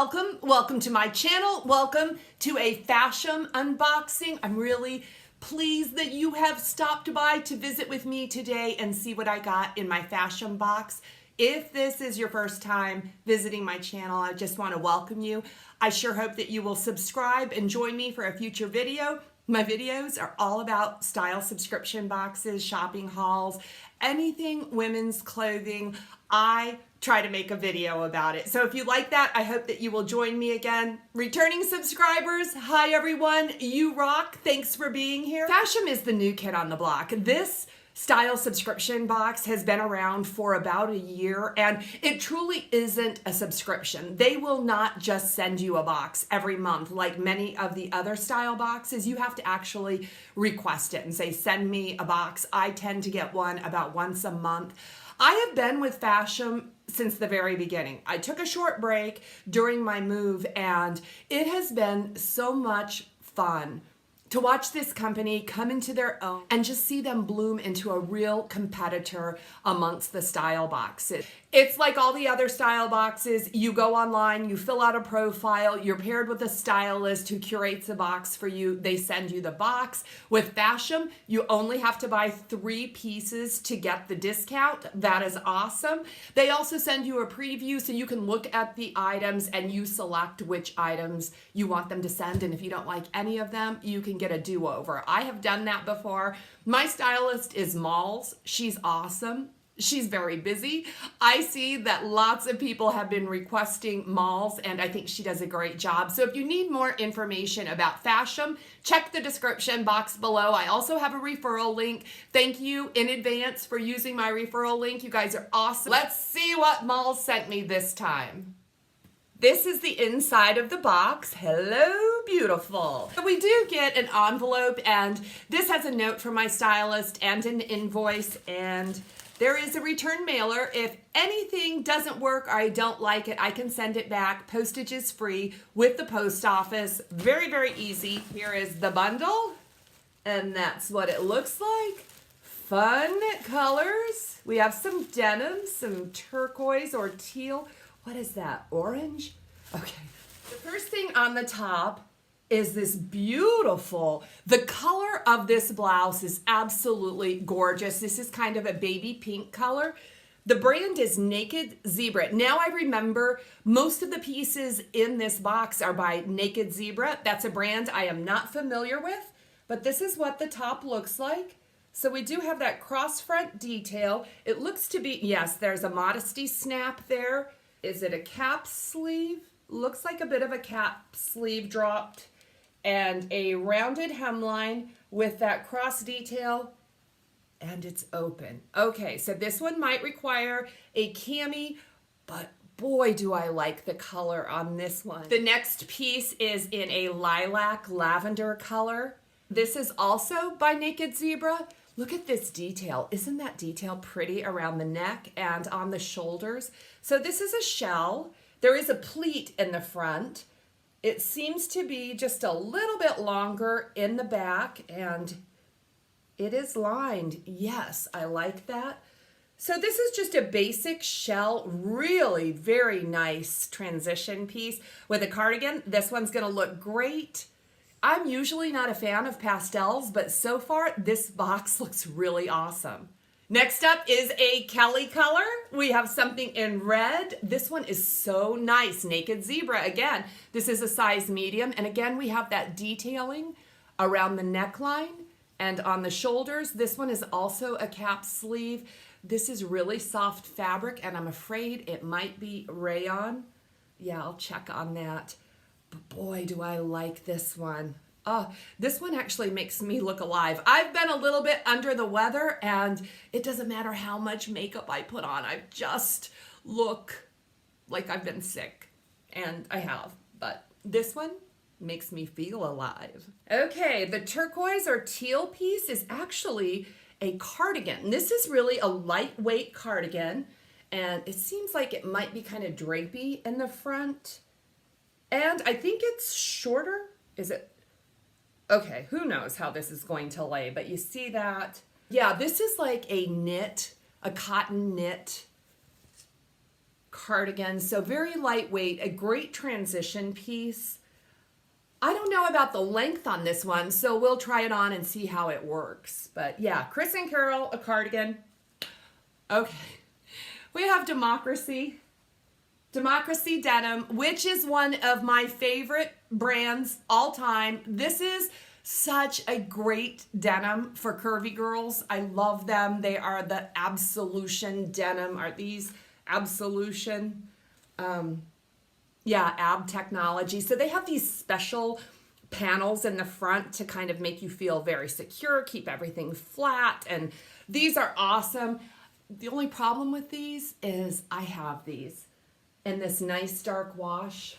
welcome to my channel. Welcome to a Fashom unboxing. I'm really pleased that you have stopped by to visit with me today and see what I got in my Fashom box. If this is your first time visiting my channel, I just want to welcome you. I sure hope that you will subscribe and join me for a future video. My videos are all about style subscription boxes, shopping hauls, anything women's clothing. I try to make a video about it. So if you like that, I hope that you will join me again. Returning subscribers, hi everyone, you rock. Thanks for being here. Fashom is the new kid on the block. This style subscription box has been around for about a year, and it truly isn't a subscription. They will not just send you a box every month like many of the other style boxes. You have to actually request it and say, send me a box. I tend to get one about once a month. I have been with Fashom since the very beginning. I took a short break during my move, and it has been so much fun to watch this company come into their own and just see them bloom into a real competitor amongst the style boxes. It's like all the other style boxes. You go online, you fill out a profile, you're paired with a stylist who curates a box for you. They send you the box. With Fashom, you only have to buy 3 pieces to get the discount. That is awesome. They also send you a preview so you can look at the items and you select which items you want them to send. And if you don't like any of them, you can get a do-over. I have done that before. My stylist is Malls. She's awesome. She's very busy. I see that lots of people have been requesting Malls, and I think she does a great job. So if you need more information about Fashom, check the description box below. I also have a referral link. Thank you in advance for using my referral link. You guys are awesome. Let's see what Malls sent me this time. This is the inside of the box. Hello, beautiful. We do get an envelope, and this has a note from my stylist and an invoice, and there is a return mailer. If anything doesn't work or I don't like it, I can send it back. Postage is free with the post office. Very, very easy. Here is the bundle, and that's what it looks like. Fun colors. We have some denim, some turquoise or teal. What is that? Orange? Okay. The first thing on the top is this beautiful, the color of this blouse is absolutely gorgeous. This is kind of a baby pink color. The brand is Naked Zebra. Now I remember most of the pieces in this box are by Naked Zebra. That's a brand I am not familiar with, but this is what the top looks like. So we do have that cross front detail. It looks to be, yes, there's a modesty snap there. Is it a cap sleeve? Looks like a bit of a cap sleeve dropped, and a rounded hemline with that cross detail, and it's open. Okay, so this one might require a cami, but boy, do I like the color on this one. The next piece is in a lilac lavender color. This is also by Naked Zebra. Look at this detail. Isn't that detail pretty around the neck and on the shoulders? So this is a shell. There is a pleat in the front. It seems to be just a little bit longer in the back, and it is lined. Yes, I like that. So this is just a basic shell, really very nice transition piece with a cardigan. This one's gonna look great. I'm usually not a fan of pastels, but so far this box looks really awesome. Next up is a Kelly color. We have something in red. This one is so nice. Naked Zebra, again, this is a size medium. And again, we have that detailing around the neckline and on the shoulders. This one is also a cap sleeve. This is really soft fabric, and I'm afraid it might be rayon. Yeah, I'll check on that. But boy, do I like this one. This one actually makes me look alive. I've been a little bit under the weather, and it doesn't matter how much makeup I put on. I just look like I've been sick, and I have. But this one makes me feel alive. Okay, the turquoise or teal piece is actually a cardigan. This is really a lightweight cardigan, and it seems like it might be kind of drapey in the front. And I think it's shorter. Is it? Okay, who knows how this is going to lay, but you see that? Yeah, this is like a knit, a cotton knit cardigan. So very lightweight, a great transition piece. I don't know about the length on this one, so we'll try it on and see how it works. But yeah, Chris and Carol, a cardigan. Okay, we have Democracy. Democracy denim, which is one of my favorite brands all time. This is such a great denim for curvy girls. I love them. They are the Absolution denim. Are these Absolution? Yeah, ab technology. So they have these special panels in the front to kind of make you feel very secure, keep everything flat, and these are awesome. The only problem with these is I have these in this nice dark wash.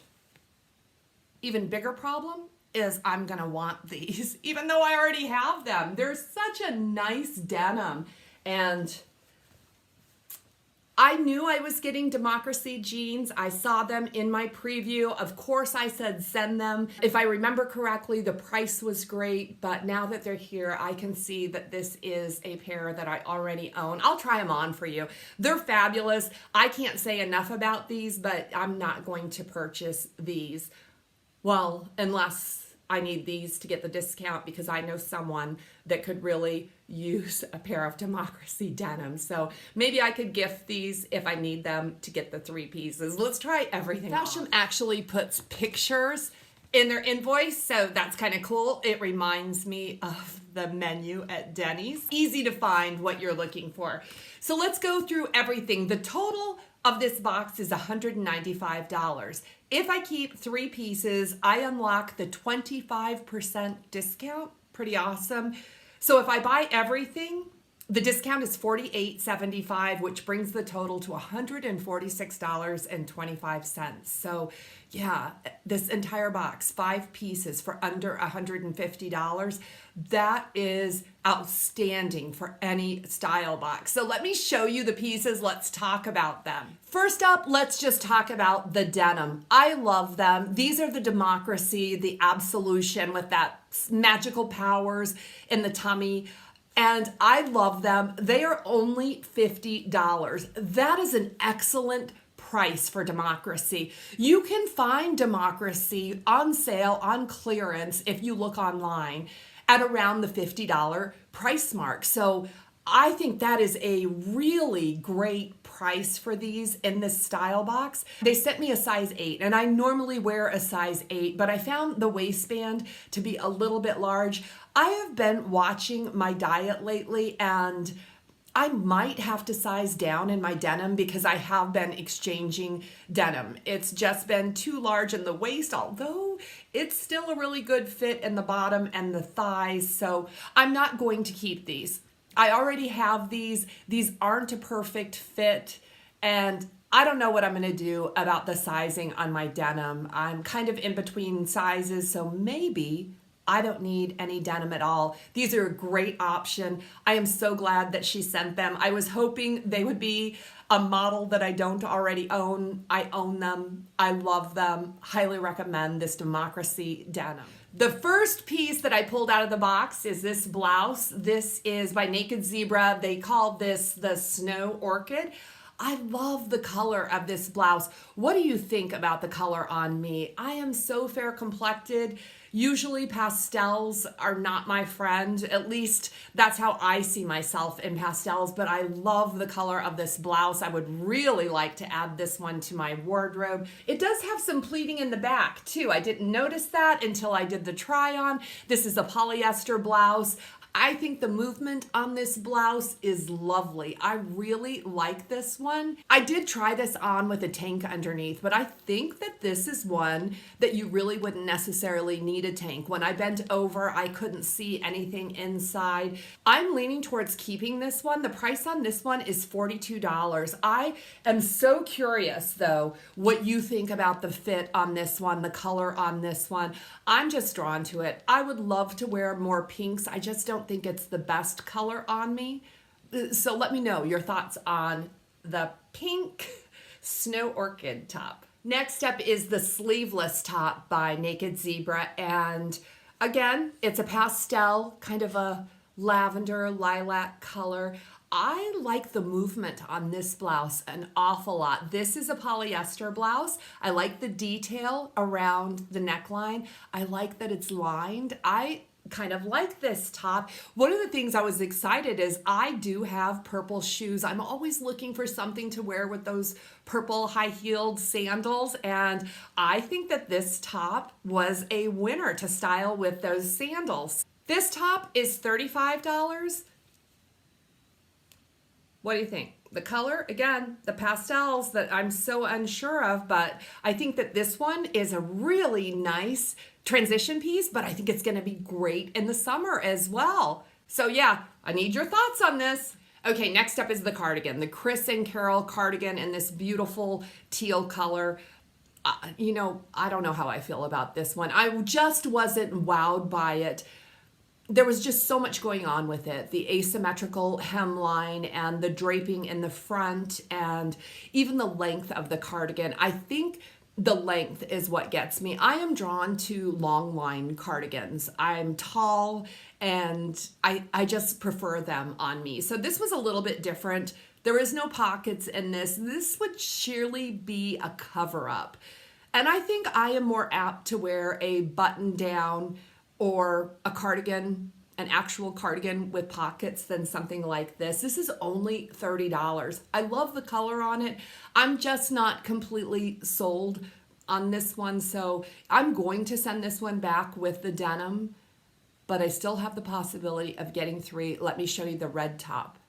Even bigger problem is I'm gonna want these, even though I already have them. They're such a nice denim, and I knew I was getting Democracy jeans. I saw them in my preview. Of course, I said send them. If I remember correctly, the price was great, but now that they're here, I can see that this is a pair that I already own. I'll try them on for you. They're fabulous. I can't say enough about these, but I'm not going to purchase these. Well, unless I need these to get the discount, because I know someone that could really use a pair of Democracy denim. So maybe I could gift these if I need them to get the 3 pieces. Let's try everything. Fashom actually puts pictures in their invoice, so that's kind of cool. It reminds me of the menu at Denny's. Easy to find what you're looking for. So let's go through everything. The total of this box is $195. If I keep 3 pieces, I unlock the 25% discount. Pretty awesome. So if I buy everything, the discount is $48.75, which brings the total to $146.25. So yeah, this entire box, 5 pieces for under $150. That is outstanding for any style box. So let me show you the pieces. Let's talk about them. First up, let's just talk about the denim. I love them. These are the Democracy, the Absolution with that magical powers in the tummy. And I love them. They are only $50. That is an excellent price for Democracy. You can find Democracy on sale, on clearance, if you look online, at around the $50 price mark. So I think that is a really great price for these in this style box. They sent me a size 8, and I normally wear a size 8, but I found the waistband to be a little bit large. I have been watching my diet lately, and I might have to size down in my denim because I have been exchanging denim. It's just been too large in the waist, although it's still a really good fit in the bottom and the thighs, so I'm not going to keep these. I already have these. These aren't a perfect fit, and I don't know what I'm going to do about the sizing on my denim. I'm kind of in between sizes, so maybe I don't need any denim at all. These are a great option. I am so glad that she sent them. I was hoping they would be a model that I don't already own. I own them. I love them. Highly recommend this Democracy denim. The first piece that I pulled out of the box is this blouse. This is by Naked Zebra. They call this the Snow Orchid. I love the color of this blouse. What do you think about the color on me? I am so fair complected. Usually pastels are not my friend. At least that's how I see myself in pastels, but I love the color of this blouse. I would really like to add this one to my wardrobe. It does have some pleating in the back too. I didn't notice that until I did the try on. This is a polyester blouse. I think the movement on this blouse is lovely. I really like this one. I did try this on with a tank underneath, but I think that this is one that you really wouldn't necessarily need a tank. When I bent over, I couldn't see anything inside. I'm leaning towards keeping this one. The price on this one is $42. I am so curious though what you think about the fit on this one, the color on this one. I'm just drawn to it. I would love to wear more pinks. I just don't think it's the best color on me. So let me know your thoughts on the pink Snow Orchid top. Next up is the sleeveless top by Naked Zebra. And again, it's a pastel, kind of a lavender lilac color. I like the movement on this blouse an awful lot. This is a polyester blouse. I like the detail around the neckline. I like that it's lined. I kind of like this top. One of the things I was excited is I do have purple shoes. I'm always looking for something to wear with those purple high-heeled sandals, and I think that this top was a winner to style with those sandals. This top is $35. What do you think? The color, again, the pastels that I'm so unsure of, but I think that this one is a really nice transition piece, but I think it's gonna be great in the summer as well. So yeah, I need your thoughts on this. Okay, next up is the cardigan, the Chris and Carol cardigan in this beautiful teal color. You know, I don't know how I feel about this one. I just wasn't wowed by it. There was just so much going on with it. The asymmetrical hemline and the draping in the front and even the length of the cardigan. I think the length is what gets me. I am drawn to long line cardigans. I'm tall and I just prefer them on me. So this was a little bit different. There is no pockets in this. This would surely be a cover up. And I think I am more apt to wear a button down or a cardigan, an actual cardigan with pockets than something like this. This is only $30. I love the color on it. I'm just not completely sold on this one, so I'm going to send this one back with the denim, but I still have the possibility of getting 3. Let me show you the red top.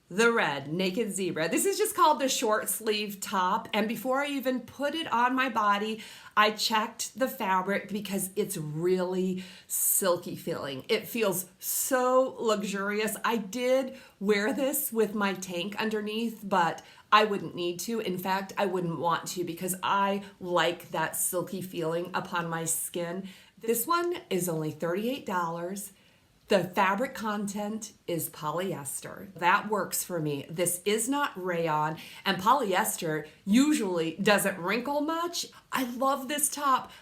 The red naked zebra. This is just called the short sleeve top, and before I even put it on my body, I checked the fabric because it's really silky feeling. It feels so luxurious. I did wear this with my tank underneath, but I wouldn't need to. In fact, I wouldn't want to because I like that silky feeling upon my skin. This one is only $38. The fabric content is polyester. That works for me. This is not rayon, and polyester usually doesn't wrinkle much. I love this top.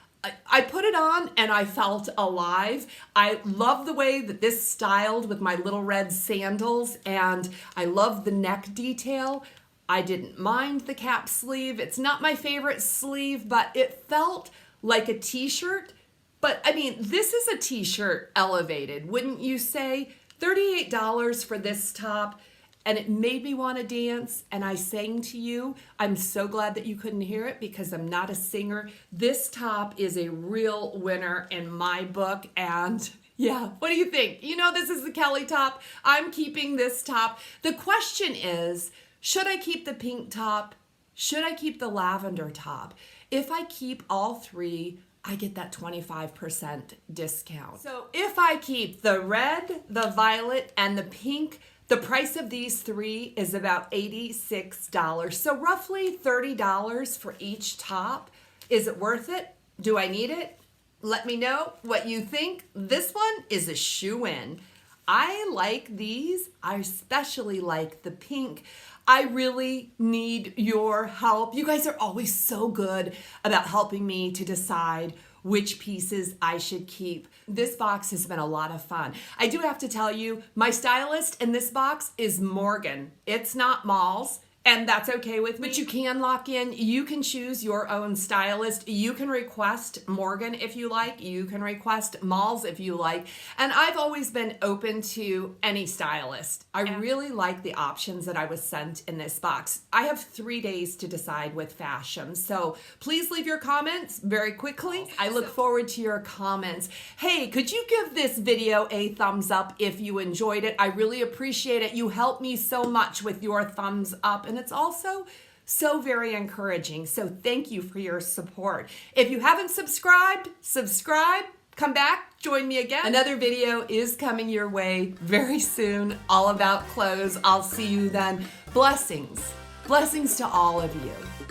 I put it on and I felt alive. I love the way that this styled with my little red sandals, and I love the neck detail. I didn't mind the cap sleeve. It's not my favorite sleeve, but it felt like a t-shirt. But I mean, this is a t-shirt elevated, wouldn't you say? $38 for this top, and it made me want to dance, and I sang to you. I'm so glad that you couldn't hear it because I'm not a singer. This top is a real winner in my book, and yeah, what do you think? You know, this is the Kelly top. I'm keeping this top. The question is, should I keep the pink top? Should I keep the lavender top? If I keep all 3, I get that 25% discount. So if I keep the red, the violet, and the pink, the price of these 3 is about $86. So roughly $30 for each top. Is it worth it? Do I need it? Let me know what you think. This one is a shoo-in. I like these. I especially like the pink. I really need your help. You guys are always so good about helping me to decide which pieces I should keep. This box has been a lot of fun. I do have to tell you, my stylist in this box is Morgan. It's not Malls. And that's okay with me. But you can lock in. You can choose your own stylist. You can request Morgan if you like. You can request Malls if you like. And I've always been open to any stylist. I really like the options that I was sent in this box. I have 3 days to decide with Fashom. So please leave your comments very quickly. I look forward to your comments. Hey, could you give this video a thumbs up if you enjoyed it? I really appreciate it. You help me so much with your thumbs up. And it's also so very encouraging. So thank you for your support. If you haven't subscribed, subscribe, come back, join me again. Another video is coming your way very soon, all about clothes. I'll see you then. Blessings. Blessings to all of you.